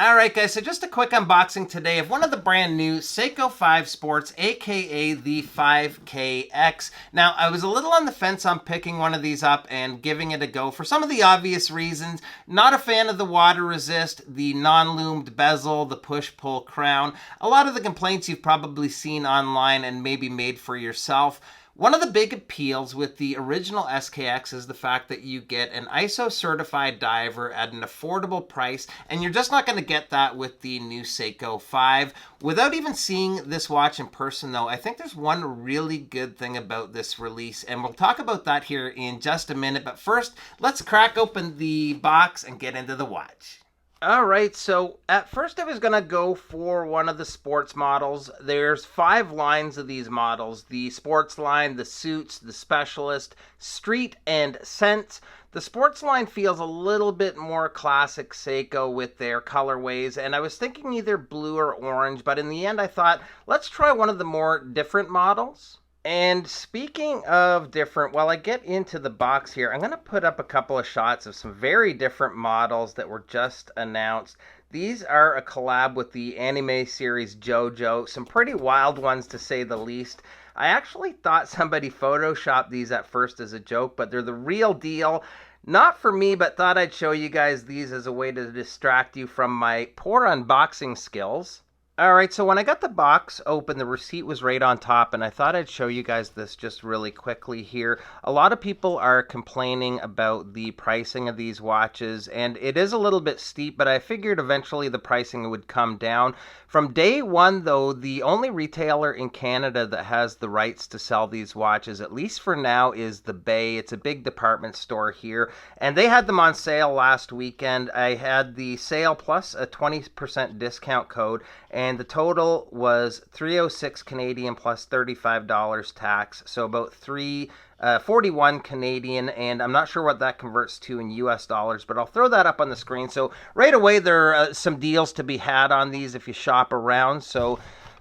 Alright guys, so just a quick unboxing today of one of the brand new Seiko 5 Sports, aka the 5KX. Now, I was a little on the fence on picking one of these up and giving it a go for some of the obvious reasons. Not a fan of the water resist, the non-loomed bezel, the push-pull crown. A lot of the complaints you've probably seen online and maybe made for yourself. One of the big appeals with the original SKX is the fact that you get an ISO certified diver at an affordable price, and you're just not going to get that with the new Seiko 5. Without even seeing this watch in person though, I think there's one really good thing about this release, and we'll talk about that here in just a minute. But first, let's crack open the box and get into the watch. Alright, so at first I was going to go for one of the sports models. There's 5 lines of these models. The sports line, the suits, the specialist, street, and sense. The sports line feels a little bit more classic Seiko with their colorways, and I was thinking either blue or orange, but in the end I thought, let's try one of the more different models. And speaking of different, while I get into the box here, I'm going to put up a couple of shots of some very different models that were just announced. These are a collab with the anime series JoJo, some pretty wild ones to say the least. I actually thought somebody photoshopped these at first as a joke, but they're the real deal. Not for me, but thought I'd show you guys these as a way to distract you from my poor unboxing skills. Alright, so when I got the box open, the receipt was right on top, and I thought I'd show you guys this just really quickly here. A lot of people are complaining about the pricing of these watches, and it is a little bit steep, but I figured eventually the pricing would come down. From day one, though, the only retailer in Canada that has the rights to sell these watches, at least for now, is the Bay. It's a big department store here, and they had them on sale last weekend. I had the sale plus a 20% discount code, and the total was $306 Canadian plus $35 tax, so about $41 Canadian, and I'm not sure what that converts to in US dollars, but I'll throw that up on the screen. So right away there are some deals to be had on these if you shop around. So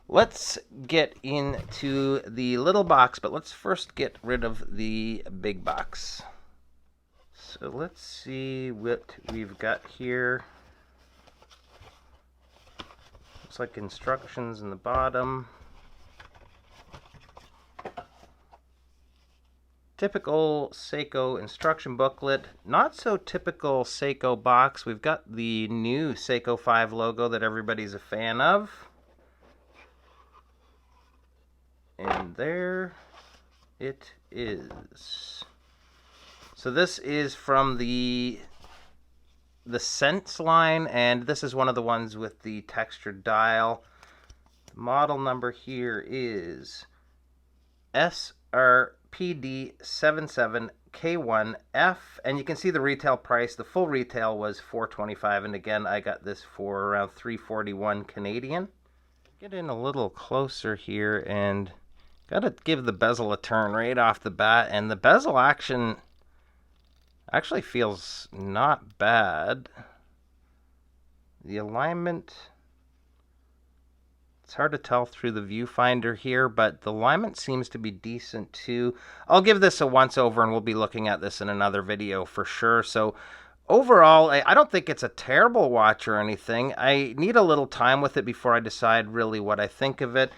let's get into the little box, but let's first get rid of the big box. So let's see what we've got here. Looks like instructions in the bottom. Typical Seiko instruction booklet. Not so typical Seiko box. We've got the new Seiko 5 logo that everybody's a fan of. And there it is. So this is from the Sense line, and this is one of the ones with the textured dial. The model number here is SRPD77K1F, and you can see the retail price. The full retail was $425, and again I got this for around $341 Canadian. Get in a little closer here, and gotta give the bezel a turn right off the bat, and the bezel action actually feels not bad. The alignment, it's hard to tell through the viewfinder here, but the alignment seems to be decent too. I'll give this a once over, and we'll be looking at this in another video for sure. So overall, I don't think it's a terrible watch or anything. I need a little time with it before I decide really what I think of it.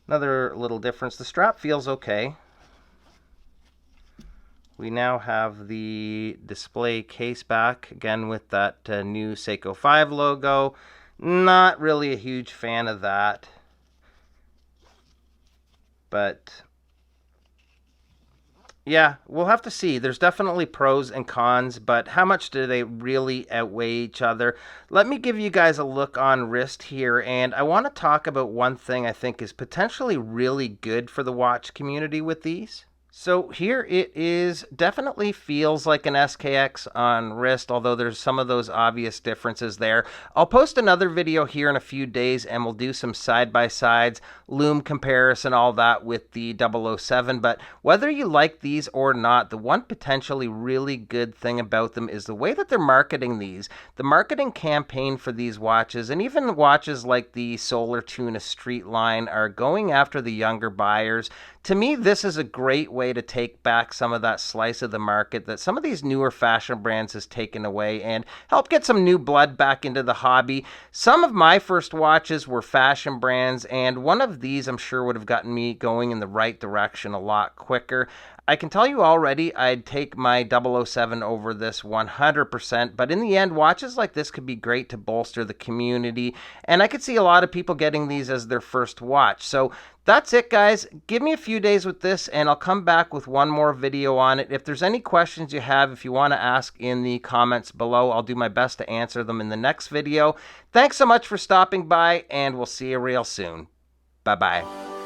Another little difference, the strap feels okay. We now have the display case back, again with that new Seiko 5 logo. Not really a huge fan of that. But yeah, we'll have to see. There's definitely pros and cons, but how much do they really outweigh each other? Let me give you guys a look on wrist here, and I want to talk about one thing I think is potentially really good for the watch community with these. So here it is. Definitely feels like an SKX on wrist, although there's some of those obvious differences there. I'll post another video here in a few days, and we'll do some side-by-sides, loom comparison, all that with the 007. But whether you like these or not, the one potentially really good thing about them is the way that they're marketing these. The marketing campaign for these watches, and even watches like the Solar Tuna Street line, are going after the younger buyers. To me, this is a great way way to take back some of that slice of the market that some of these newer fashion brands has taken away and help get some new blood back into the hobby. Some of my first watches were fashion brands, and one of these I'm sure would have gotten me going in the right direction a lot quicker. I can tell you already I'd take my 007 over this 100%, but in the end, watches like this could be great to bolster the community, and I could see a lot of people getting these as their first watch. So that's it, guys. Give me a few days with this, and I'll come back with one more video on it. If there's any questions you have, if you want to ask in the comments below, I'll do my best to answer them in the next video. Thanks so much for stopping by, and we'll see you real soon. Bye-bye.